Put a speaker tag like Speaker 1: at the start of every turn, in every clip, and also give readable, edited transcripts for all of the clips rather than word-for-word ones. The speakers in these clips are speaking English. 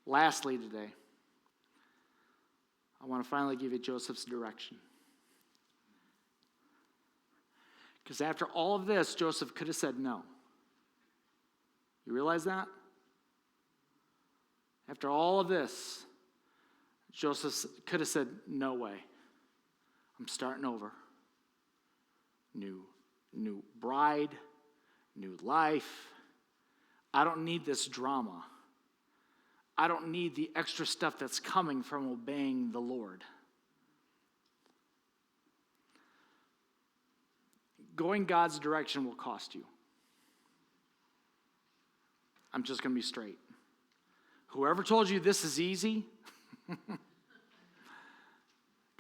Speaker 1: Lastly today, I want to finally give you Joseph's direction. Because after all of this, Joseph could have said no. You realize that? After all of this, Joseph could have said, no way. I'm starting over. New bride, new life. I don't need this drama. I don't need the extra stuff that's coming from obeying the Lord. Going God's direction will cost you. I'm just going to be straight. Whoever told you this is easy, can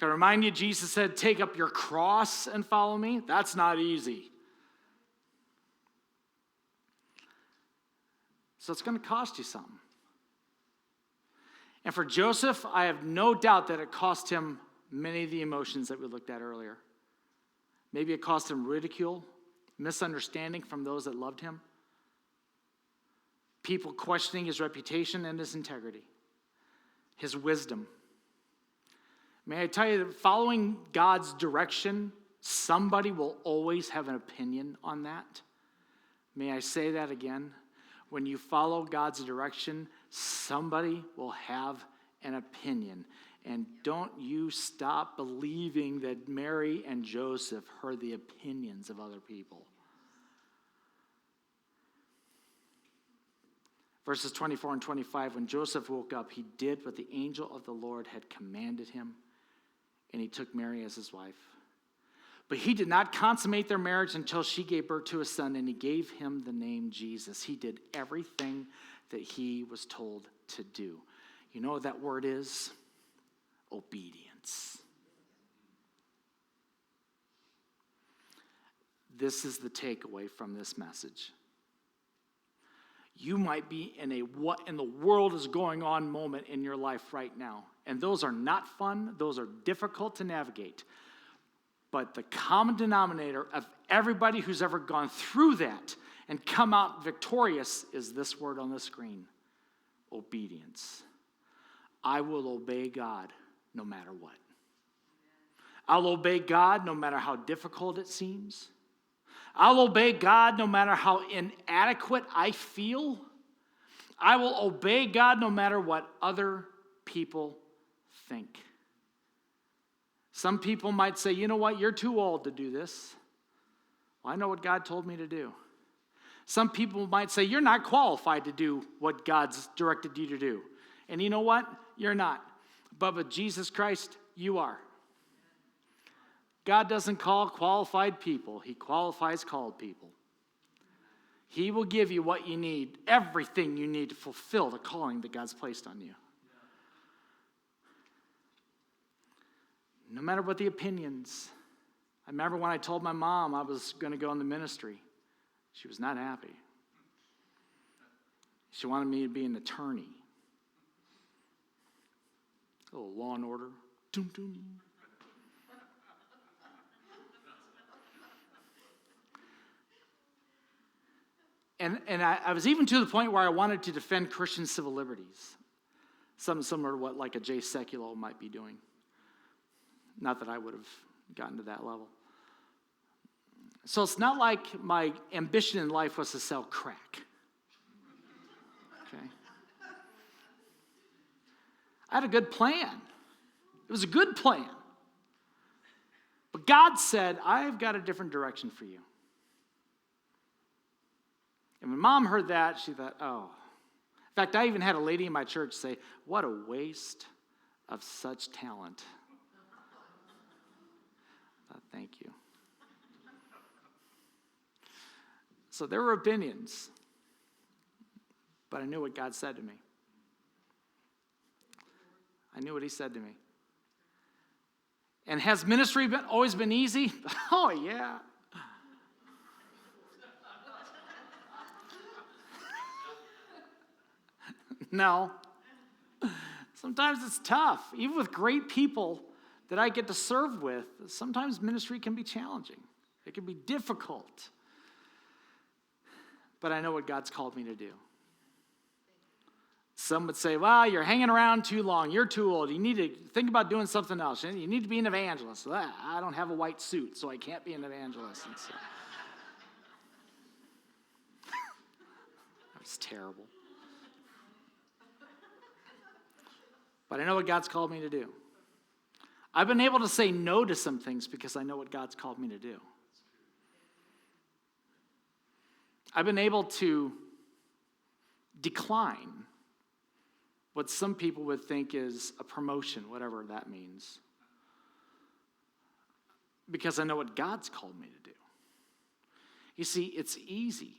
Speaker 1: I remind you, Jesus said, take up your cross and follow me? That's not easy. So it's going to cost you something. And for Joseph, I have no doubt that it cost him many of the emotions that we looked at earlier. Maybe it cost him ridicule, misunderstanding from those that loved him, people questioning his reputation and his integrity, his wisdom. May I tell you that following God's direction, somebody will always have an opinion on that. May I say that again? When you follow God's direction, somebody will have an opinion. And don't you stop believing that Mary and Joseph heard the opinions of other people. Verses 24 and 25, when Joseph woke up, he did what the angel of the Lord had commanded him, and he took Mary as his wife. But he did not consummate their marriage until she gave birth to a son, and he gave him the name Jesus. He did everything that he was told to do. You know what that word is? Obedience. This is the takeaway from this message. You might be in a what in the world is going on moment in your life right now. And those are not fun. Those are difficult to navigate. But the common denominator of everybody who's ever gone through that and come out victorious is this word on the screen: obedience. I will obey God no matter what. I'll obey God no matter how difficult it seems. I'll obey God no matter how inadequate I feel. I will obey God no matter what other people think. Some people might say, you know what, you're too old to do this. Well, I know what God told me to do. Some people might say, you're not qualified to do what God's directed you to do. And you know what? You're not. But with Jesus Christ, you are. God doesn't call qualified people. He qualifies called people. He will give you what you need, everything you need to fulfill the calling that God's placed on you. No matter what the opinions. I remember when I told my mom I was going to go in the ministry. She was not happy. She wanted me to be an attorney. A little Law and Order. Doom, doom. And I was even to the point where I wanted to defend Christian civil liberties. Something similar to what like a Jay Sekulow might be doing. Not that I would have gotten to that level. So it's not like my ambition in life was to sell crack. Okay? I had a good plan. It was a good plan. But God said, I've got a different direction for you. And when Mom heard that, she thought, oh. In fact, I even had a lady in my church say, what a waste of such talent. Thank you. So there were opinions, but I knew what God said to me. I knew what he said to me. And has ministry always been easy? Oh, yeah. No. Sometimes it's tough. Even with great people that I get to serve with, sometimes ministry can be challenging. It can be difficult. But I know what God's called me to do. Some would say, well, you're hanging around too long. You're too old. You need to think about doing something else. You need to be an evangelist. I don't have a white suit, so I can't be an evangelist. And so, that was terrible. But I know what God's called me to do. I've been able to say no to some things because I know what God's called me to do. I've been able to decline what some people would think is a promotion, whatever that means, because I know what God's called me to do. You see, it's easy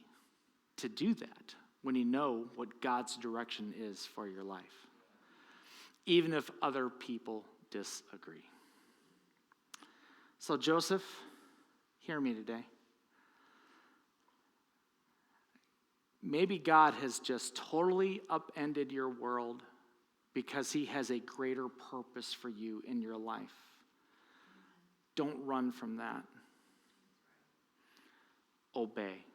Speaker 1: to do that when you know what God's direction is for your life, even if other people disagree. So Joseph, hear me today. Maybe God has just totally upended your world because he has a greater purpose for you in your life. Don't run from that. Obey.